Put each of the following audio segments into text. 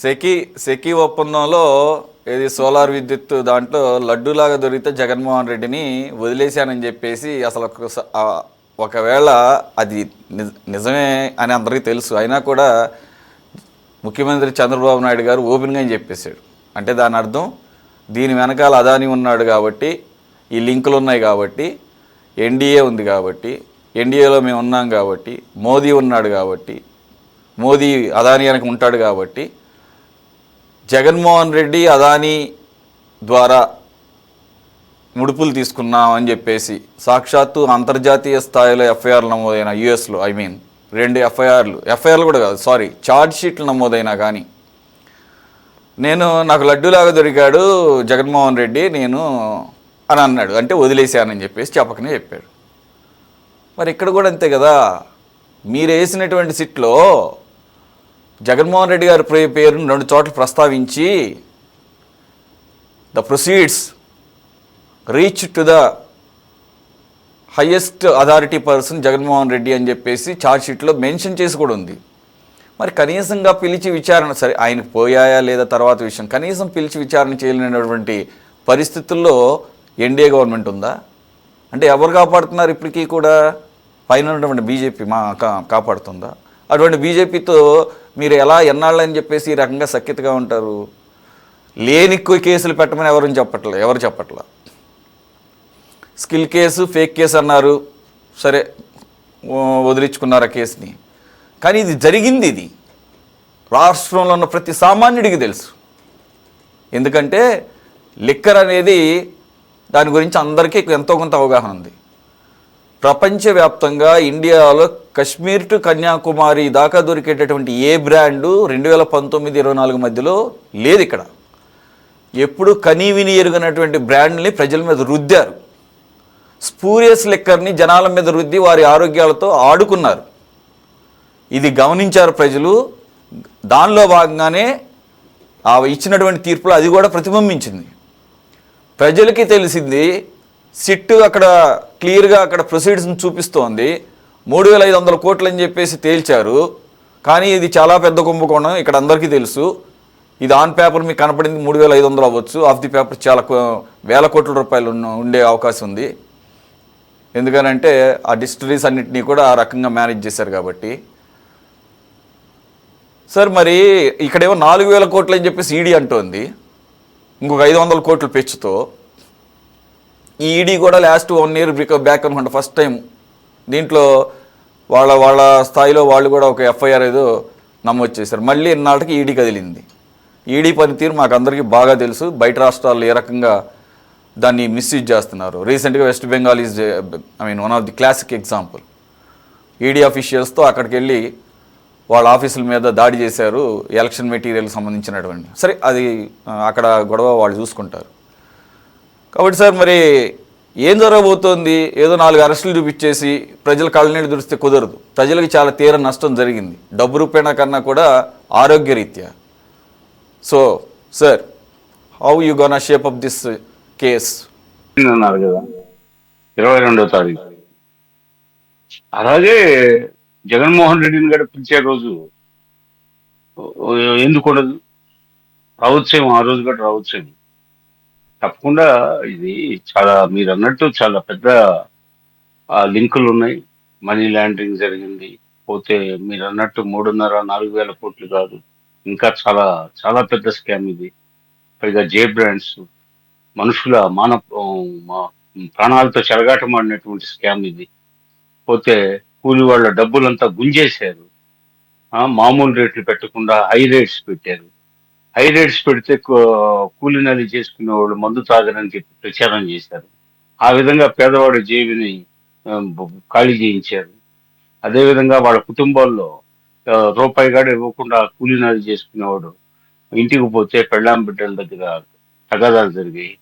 సెకి సెకి ఒప్పందంలో ఏది సోలార్ విద్యుత్ దాంట్లో లడ్డూలాగా దొరికితే జగన్మోహన్ రెడ్డిని వదిలేశానని చెప్పేసి అసలు ఒకవేళ అది నిజమే అని అందరికీ తెలుసు. అయినా కూడా ముఖ్యమంత్రి చంద్రబాబు నాయుడు గారు ఓపెన్గా చెప్పేశాడు. అంటే దాని అర్థం దీని వెనకాల అదాని ఉన్నాడు కాబట్టి, ఈ లింకులు ఉన్నాయి కాబట్టి, ఎన్డీఏ ఉంది కాబట్టి, ఎన్డీఏలో మేము ఉన్నాం కాబట్టి, మోదీ ఉన్నాడు కాబట్టి, మోదీ అదాని వెనక ఉంటాడు కాబట్టి జగన్మోహన్ రెడ్డి అదానీ ద్వారా ముడుపులు తీసుకున్నామని చెప్పేసి సాక్షాత్తు అంతర్జాతీయ స్థాయిలో ఎఫ్ఐఆర్లు నమోదైన యుఎస్లో రెండు ఎఫ్ఐఆర్లు కూడా కాదు, సారీ, ఛార్జ్ షీట్లు నమోదైనా కానీ నాకు లడ్డూలాగా దొరికాడు జగన్మోహన్ రెడ్డి అని అన్నాడు. అంటే వదిలేశానని చెప్పేసి చెప్పకనే చెప్పాడు. మరి ఇక్కడ కూడా అంతే కదా. మీరు వేసినటువంటి సిట్లో జగన్మోహన్ రెడ్డి గారి పేరును 2 చోట్ల ప్రస్తావించి the proceeds reach to the highest authority person Jaganmohan Reddy అని చెప్పేసి ఛార్జ్ షీట్లో మెన్షన్ చేసి కూడా ఉంది. మరి కనీసంగా పిలిచి విచారణ, సరే ఆయనకు పోయాయా లేదా తర్వాత విషయం, కనీసం పిలిచి విచారణ చేయలేనటువంటి పరిస్థితుల్లో ఎన్డీఏ గవర్నమెంట్ ఉందా? అంటే ఎవరు కాపాడుతున్నారు? ఇప్పటికీ కూడా పైన ఉన్నటువంటి బీజేపీ కాపాడుతుందా? అటువంటి బీజేపీతో మీరు ఎలా ఎన్నాళ్ళని చెప్పేసి ఈ రకంగా సఖ్యతగా ఉంటారు? లేని కేసులు పెట్టమని ఎవరు చెప్పట్లా. స్కిల్ కేసు, ఫేక్ కేసు అన్నారు, సరే వదిలించుకున్నారు ఆ కేసుని. కానీ ఇది జరిగింది, ఇది రాష్ట్రంలో ఉన్న ప్రతి సామాన్యుడికి తెలుసు. ఎందుకంటే లిక్కర్ అనేది దాని గురించి అందరికీ ఎంతో కొంత అవగాహన ఉంది. ప్రపంచవ్యాప్తంగా ఇండియాలో కశ్మీర్ టు కన్యాకుమారి దాకా దొరికేటటువంటి ఏ బ్రాండు 2019-24 మధ్యలో లేదు. ఇక్కడ ఎప్పుడు కనీవిని ఎరుగనటువంటి బ్రాండ్ని ప్రజల మీద రుద్దారు. స్పూరియస్ లిక్కర్ని జనాల మీద రుద్ది వారి ఆరోగ్యాలతో ఆడుకున్నారు. ఇది గమనించారు ప్రజలు. దానిలో భాగంగానే ఇచ్చినటువంటి తీర్పులో అది కూడా ప్రతిబింబించింది. ప్రజలకి తెలిసింది. సిట్టు అక్కడ క్లియర్గా అక్కడ ప్రొసీడ్స్ని చూపిస్తోంది. 3,500 కోట్లు అని చెప్పేసి తేల్చారు. కానీ ఇది చాలా పెద్ద కుంభకోణం, ఇక్కడ అందరికీ తెలుసు. ఇది ఆన్ పేపర్ మీకు కనపడింది 3,500 అవ్వచ్చు, ఆఫ్ ది పేపర్ చాలా వేల కోట్ల రూపాయలు ఉండే అవకాశం ఉంది. ఎందుకనంటే ఆ డిస్టిలరీస్ అన్నింటినీ కూడా ఆ రకంగా మేనేజ్ చేశారు కాబట్టి. సార్ మరి ఇక్కడేమో 4,000 కోట్లు అని చెప్పేసి ఈడీ అంటోంది, ఇంకొక 500 కోట్లు పెంచుతో. ఈ ఈడీ కూడా లాస్ట్ 1 year బ్యాక్ అనుకుంటా ఫస్ట్ టైం దీంట్లో వాళ్ళ స్థాయిలో వాళ్ళు కూడా ఒక ఎఫ్ఐఆర్ ఏదో నమోదు చేశారు. మళ్ళీ ఇన్నాళ్ళకి ఈడీ కదిలింది. ఈడీ పనితీరు మాకు అందరికీ బాగా తెలుసు. బయట రాష్ట్రాల్లో ఏ రకంగా దాన్ని మిస్యూజ్ చేస్తున్నారు. రీసెంట్గా West Bengal is one of the classic example. ED అఫీషియల్స్తో అక్కడికి వెళ్ళి వాళ్ళ ఆఫీసుల మీద దాడి చేశారు, ఎలక్షన్ మెటీరియల్ సంబంధించినటువంటి. సరే, అది అక్కడ గొడవ వాళ్ళు చూసుకుంటారు. కాబట్టి సార్ మరి ఏం జరగబోతోంది? ఏదో 4 అరెస్టులు చూపించేసి ప్రజల కళ్ళనీళ్ళు దురిస్తే కుదరదు. ప్రజలకు చాలా తీవ్ర నష్టం జరిగింది, డబ్బు రూపేణా కన్నా కూడా ఆరోగ్యరీత్యా. So sir, how you gonna shape up this case అన్నారు కదా 22వ తారీఖు. అలాగే జగన్మోహన్ రెడ్డిని కూడా పిలిచే రోజు ఎందుకు ఉండదు? రావచ్చేమో, ఆ రోజు కూడా రావచ్చేమో. తప్పకుండా ఇది చాలా మీరు అన్నట్టు చాలా పెద్ద లింకులు ఉన్నాయి. మనీ లాండరింగ్ జరిగింది. పోతే మీరు అన్నట్టు 3,500-4,000 కోట్లు కాదు, ఇంకా చాలా చాలా పెద్ద స్కామ్ ఇది. పైగా జే బ్రాండ్స్ మనుషుల ప్రాణాలతో చెలగాటమాడినటువంటి స్కామ్ ఇది. పోతే కూలి వాళ్ళ డబ్బులంతా గుంజేశారు. మామూలు రేట్లు పెట్టకుండా హై రేట్స్ పెట్టారు. హై రేట్స్ పెడితే కూలీనాలి చేసుకునే వాళ్ళు మందు తాగరని చెప్పి ప్రచారం చేశారు. ఆ విధంగా పేదవాడి జేబుని ఖాళీ చేయించారు. అదేవిధంగా వాళ్ళ కుటుంబాల్లో రూపాయి కూడా ఇవ్వకుండా కూలీనాలి చేసుకునేవాడు ఇంటికి పోతే పెళ్ళాం బిడ్డల దగ్గర తగాదాలు జరిగాయి.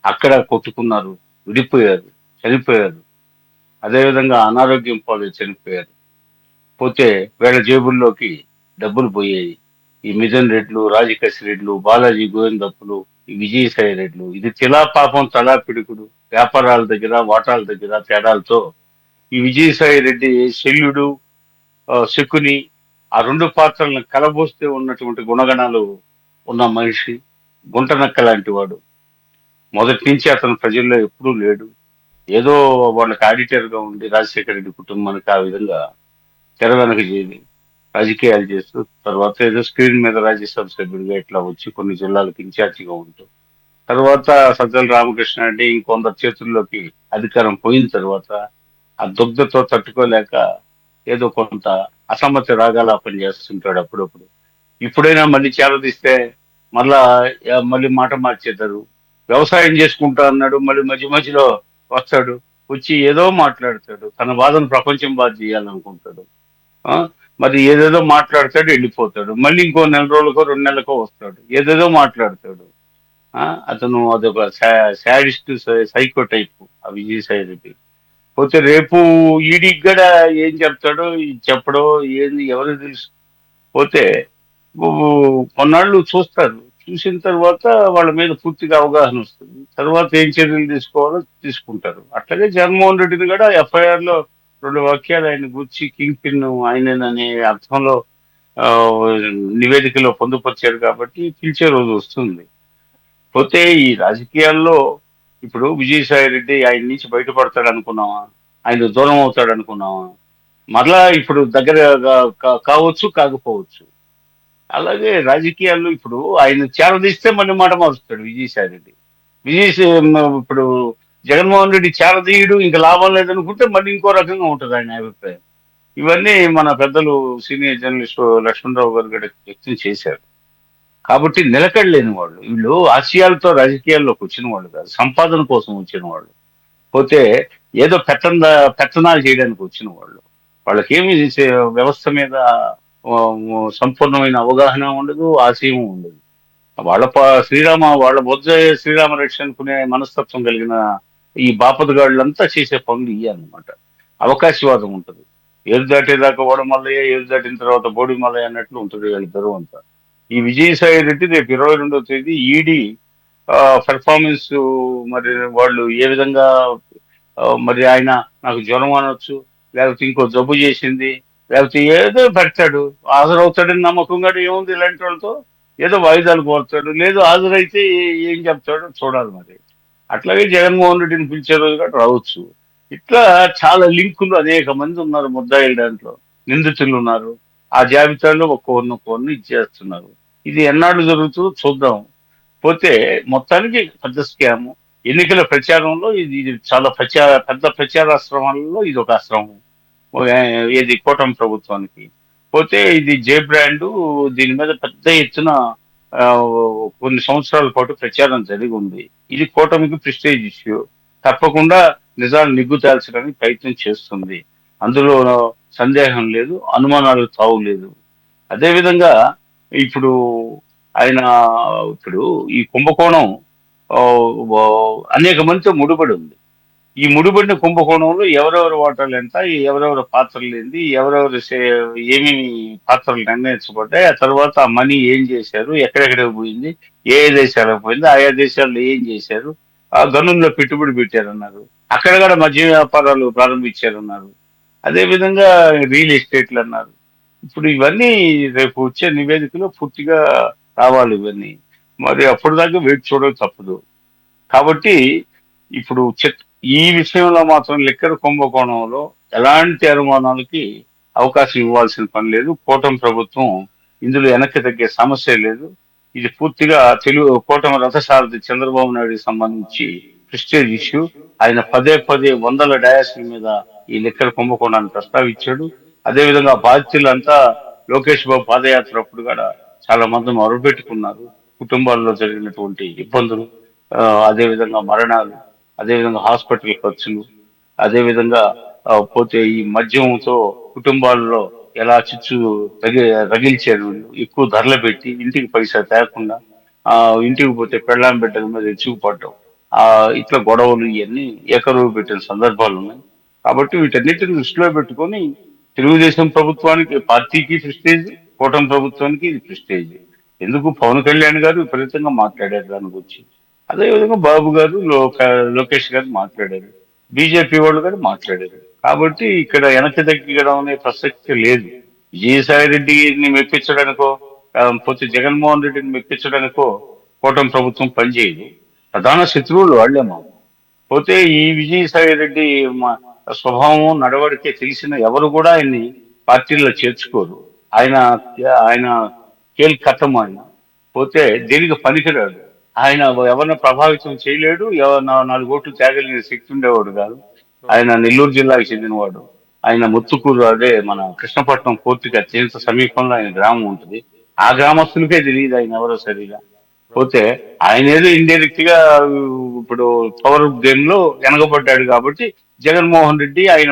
అక్కడ కొట్టుకున్నారు, విడిపోయారు, చనిపోయారు. అదేవిధంగా అనారోగ్యం పాలు చనిపోయారు. పోతే వీళ్ళ జేబుల్లోకి డబ్బులు పోయాయి. ఈ మిథున్ రెడ్లు, రాజకేశ్ రెడ్లు, బాలాజీ గోవిందప్పులు, ఈ విజయసాయి రెడ్లు, ఇది తిలా పాపం తలా పిడుకుడు. వ్యాపారాల దగ్గర, వాటాల దగ్గర తేడాలతో ఈ విజయసాయి రెడ్డి శల్యుడు, శకుని ఆ రెండు పాత్రలను కలబోస్తే ఉన్నటువంటి గుణగణాలు ఉన్న మనిషి. గుంటనక్క లాంటి వాడు. మొదటి నుంచి అతను ప్రజల్లో ఎప్పుడూ లేడు. ఏదో వాళ్ళకి ఆడిటర్ గా ఉండి రాజశేఖర రెడ్డి కుటుంబానికి ఆ విధంగా తెర వెనక చేరి రాజకీయాలు చేస్తూ, తర్వాత ఏదో స్క్రీన్ మీద రాజ్యసభ సభ్యుడిగా ఇట్లా వచ్చి కొన్ని జిల్లాలకు ఇన్ఛార్జిగా ఉంటూ, తర్వాత సజ్జల రామకృష్ణారెడ్డి ఇంకొందరు చేతుల్లోకి అధికారం పోయిన తర్వాత ఆ దుగ్ధతో తట్టుకోలేక ఏదో కొంత అసమ్మతి రాగాలాపన చేస్తుంటాడు అప్పుడప్పుడు. ఇప్పుడైనా మళ్ళీ చేరదీస్తే మళ్ళా మళ్ళీ మాట మార్చేద్దరు. వ్యవసాయం చేసుకుంటా అన్నాడు, మళ్ళీ మధ్య మధ్యలో వస్తాడు, వచ్చి ఏదో మాట్లాడతాడు, తన బాధను ప్రపంచం బాధ చేయాలనుకుంటాడు. ఆ మరి ఏదేదో మాట్లాడతాడు, వెళ్ళిపోతాడు, మళ్ళీ ఇంకో నెల రోజులకో 2 నెలలకో వస్తాడు, ఏదేదో మాట్లాడతాడు. ఆ అతను అదొక శాడిస్ట్ సైకో టైప్ ఆ విజయసాయి రెడ్డి. పోతే రేపు ఈడీకి కూడా ఏం చెప్తాడో చెప్పడో ఏంది ఎవరికి తెలుసు. పోతే కొన్నాళ్ళు చూస్తారు, చూసిన తర్వాత వాళ్ళ మీద పూర్తిగా అవగాహన వస్తుంది, తర్వాత ఏం చర్యలు తీసుకోవాలో తీసుకుంటారు. అట్లాగే జగన్మోహన్ రెడ్డిని కూడా ఎఫ్ఐఆర్ లో 2 వాక్యాలు ఆయన గురించి కింగ్ పిన్ ఆయననే అర్థంలో ఆ, నివేదికలో పొందుపరిచారు కాబట్టి పిలిచే రోజు వస్తుంది. పోతే ఈ రాజకీయాల్లో ఇప్పుడు విజయసాయి రెడ్డి ఆయన నుంచి బయటపడతాడు అనుకున్నావా, ఆయన దూరం అవుతాడు అనుకున్నావా, మరలా ఇప్పుడు దగ్గర కావచ్చు కాకపోవచ్చు. అలాగే రాజకీయాల్లో ఇప్పుడు ఆయన చేరదీస్తే మళ్ళీ మాట మారుస్తాడు విజయసాయి రెడ్డి. ఇప్పుడు జగన్మోహన్ రెడ్డి చేరదీయడు ఇంకా లాభం లేదనుకుంటే మళ్ళీ ఇంకో రకంగా ఉంటుంది ఆయన అభిప్రాయం. ఇవన్నీ మన పెద్దలు సీనియర్ జర్నలిస్ట్ లక్ష్మణరావు గారు కూడా వ్యక్తం చేశారు. కాబట్టి నిలకడలేని వాళ్ళు వీళ్ళు, ఆశయాలతో రాజకీయాల్లోకి వచ్చిన వాళ్ళు కాదు, సంపాదన కోసం వచ్చిన వాళ్ళు. పోతే ఏదో పెత్తనాలు చేయడానికి వచ్చిన వాళ్ళు. వాళ్ళకేమి వ్యవస్థ మీద ఆ, సంపూర్ణమైన అవగాహన ఉండదు, ఆశయం ఉండదు. వాళ్ళ బొజ్జ శ్రీరామ రక్ష అనుకునే మనస్తత్వం కలిగిన ఈ బాపతగాళ్ళంతా చేసే పనులు ఇవి అన్నమాట. అవకాశవాదం ఉంటుంది. ఏరు దాటేదాకా ఓడమల్లయ్య, ఏరు దాటిన తర్వాత బోడి మల్లయ్య అన్నట్లు ఉంటుంది వీళ్ళిద్దరూ అంతా. ఈ విజయసాయి రెడ్డి రేపు 22వ తేదీ ఈడీ పెర్ఫార్మెన్స్, మరి వాళ్ళు ఏ విధంగా మరి ఆయన నాకు జ్వరం అనొచ్చు, లేకపోతే ఇంకో జబ్బు చేసింది, లేకపోతే ఏదో పెడతాడు, హాజరవుతాడని నమ్మకం కూడా ఏముంది ఇలాంటి వాళ్ళతో. ఏదో వాయిదాలు కోరుతాడు, లేదు హాజరైతే ఏం చెప్తాడో చూడాలి మరి. అట్లాగే జగన్మోహన్ రెడ్డిని పిలిచే రోజు కూడా రావచ్చు. ఇట్లా చాలా లింకులు అనేక మంది ఉన్నారు ముద్దాయిల దాంట్లో, నిందితులు ఉన్నారు. ఆ జాబితాలో ఒక్కొక్కరిని ఇచ్చేస్తున్నారు. ఇది ఎన్నాళ్ళు జరుగుతుందో చూద్దాం. పోతే మొత్తానికి పెద్ద స్కామ్. ఎన్నికల ప్రచారంలో ఇది చాలా పెద్ద ప్రచారాశ్రమాలలో ఇది ఒక ఆశ్రమం. ఏది కూటమి ప్రభుత్వానికి. పోతే ఇది జే బ్రాండ్, దీని మీద పెద్ద ఎత్తున ఆ, కొన్ని సంవత్సరాల పాటు ప్రచారం జరిగి ఉంది. ఇది కూటమికి ప్రెస్టేజ్ ఇష్యూ. తప్పకుండా నిజాలు నిగ్గు తేల్చడానికి ప్రయత్నం చేస్తుంది. అందులో సందేహం లేదు, అనుమానాలు తావు లేదు. అదేవిధంగా ఇప్పుడు ఆయన ఇప్పుడు ఈ కుంభకోణం ఆ, అనేక మందితో ముడిపడి ఉంది. ఈ ముడిపడిన కుంభకోణంలో ఎవరెవరి వాటాలు ఎంత, ఈ ఎవరెవరి పాత్రలు ఏంది, ఏమేమి పాత్రలు నిర్ణయించబడ్డాయి, ఆ తర్వాత ఆ మనీ ఏం చేశారు, ఎక్కడెక్కడికి పోయింది, ఏ ఏ దేశాలకు పోయింది, ఆయా దేశాల్లో ఏం చేశారు, ఆ గనుల్లో పెట్టుబడి పెట్టారన్నారు, అక్కడ కూడా మద్య వ్యాపారాలు ప్రారంభించారన్నారు, అదే విధంగా రియల్ ఎస్టేట్లు అన్నారు. ఇప్పుడు ఇవన్నీ రేపు వచ్చే నివేదికలో పూర్తిగా రావాలి ఇవన్నీ. మరి అప్పుడు దాకా వెయిట్ చూడడం తప్పదు. కాబట్టి ఇప్పుడు ఈ విషయంలో మాత్రం లిక్కర్ కుంభకోణంలో ఎలాంటి అనుమానాలకి అవకాశం ఇవ్వాల్సిన పని లేదు. కూటమి ప్రభుత్వం ఇందులో వెనక్కి తగ్గే సమస్య లేదు. ఇది పూర్తిగా కూటమి రథసారథి చంద్రబాబు నాయుడుకి సంబంధించి ప్రెస్టేజ్ ఇష్యూ. ఆయన పదే పదే వందల డయాస్ల మీద ఈ లిక్కర్ కుంభకోణాన్ని ప్రస్తావించాడు. అదేవిధంగా బాధితులంతా లోకేష్ బాబు పాదయాత్ర అప్పుడు కూడా చాలా మంది మొరపెట్టుకున్నారు. కుటుంబాల్లో జరిగినటువంటి ఇబ్బందులు, అదేవిధంగా మరణాలు, అదేవిధంగా హాస్పిటల్ ఖర్చులు, అదేవిధంగా పోతే ఈ మద్యంతో కుటుంబాల్లో ఎలా చిచ్చు తగి రగిల్చారు వీళ్ళు. ఎక్కువ ధరలు పెట్టి ఇంటికి పైసా తేకుండా, ఆ ఇంటికి పోతే పెళ్ళాం బిడ్డల మీద ఎచ్చుకుపడ్డం, ఆ ఇట్లా గొడవలు ఇవన్నీ ఏకరువు పెట్టిన సందర్భాలు ఉన్నాయి. కాబట్టి వీటన్నిటిని దృష్టిలో పెట్టుకొని తెలుగుదేశం ప్రభుత్వానికి, పార్టీకి ప్రెస్టేజ్, కూటమి ప్రభుత్వానికి ఇది ప్రెస్టేజ్. ఎందుకు పవన్ కళ్యాణ్ గారు విపరీతంగా మాట్లాడారు దాని గురించి, అదేవిధంగా బాబు గారు లోకేష్ గారు మాట్లాడారు, బీజేపీ వాళ్ళు కూడా మాట్లాడారు. కాబట్టి ఇక్కడ వెనక్కి తగ్గడం అనే ప్రసక్తి లేదు. విజయసాయి రెడ్డిని మెప్పించడానికో పోతే జగన్మోహన్ రెడ్డిని మెప్పించడానికో కూటమి ప్రభుత్వం పనిచేయదు. ప్రధాన శత్రువులు వాళ్ళే మాకు. పోతే ఈ విజయసాయి రెడ్డి స్వభావం నడవడికే తెలిసిన ఎవరు కూడా ఆయన్ని పార్టీల్లో చేర్చుకోరు. ఆయన ఆయన కథం ఆయన. పోతే దేనికి పనికిరాడు. ఆయన ఎవరిని ప్రభావితం చేయలేడు. నాలుగు ఓట్లు తేగలిగిన శక్తి ఉండేవాడు కాదు. ఆయన నెల్లూరు జిల్లాకు చెందినవాడు. ఆయన ముత్తుకూరు, అదే మన కృష్ణపట్నం పూర్తిగా అత్యంత సమీపంలో ఆయన గ్రామం ఉంటుంది. ఆ గ్రామస్తులకే తెలియదు ఆయన ఎవరో సరిగా. పోతే ఆయన ఏదో ఇండైరెక్ట్ గా ఇప్పుడు పవర్ గేమ్ లో వెనకబడ్డాడు కాబట్టి జగన్మోహన్ రెడ్డి ఆయన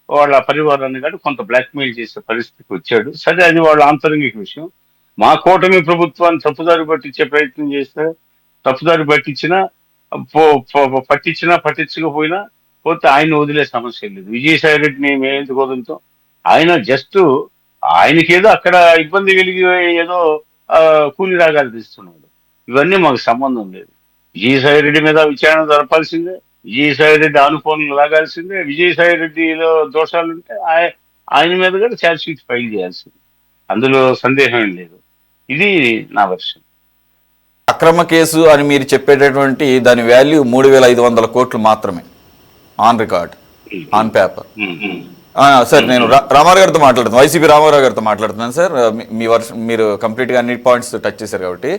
వాళ్ళ పరివారాన్ని కానీ కొంత బ్లాక్మెయిల్ చేసే పరిస్థితికి వచ్చాడు. సరే, అది వాళ్ళ ఆంతరంగిక విషయం. మా కూటమి ప్రభుత్వాన్ని తప్పుదారి పట్టించే ప్రయత్నం చేస్తే తప్పుదారి పట్టించకపోయినా పోతే ఆయన వదిలే సమస్య లేదు. విజయసాయి రెడ్డిని మేము ఎందుకు వదులుతాం? ఆయన జస్ట్ ఆయనకేదో అక్కడ ఇబ్బంది కలిగి ఏదో కూలి రాగాలు తీస్తున్నాడు. ఇవన్నీ మాకు సంబంధం లేదు. విజయసాయి రెడ్డి మీద విచారణ జరపాల్సిందే, విజయసాయి రెడ్డి ఆనుకోనులు లాగాల్సిందే. విజయసాయి రెడ్డిలో దోషాలుంటే ఆయన మీద కూడా ఛార్జ్ షీట్ ఫైల్ చేయాల్సిందే. అందులో సందేహం ఏం లేదు. ఇది నా వర్షన్. అక్రమ కేసు అని మీరు చెప్పేటటువంటి దాని వాల్యూ 3,500 కోట్లు మాత్రమే on record, on paper. Sir, నేను రామారావు గారితో మాట్లాడుతున్నాను, వైసీపీ రామారావు గారితో మాట్లాడుతున్నాను సార్. మీ వర్షం మీరు కంప్లీట్గా అన్ని పాయింట్స్ టచ్ చేశారు కాబట్టి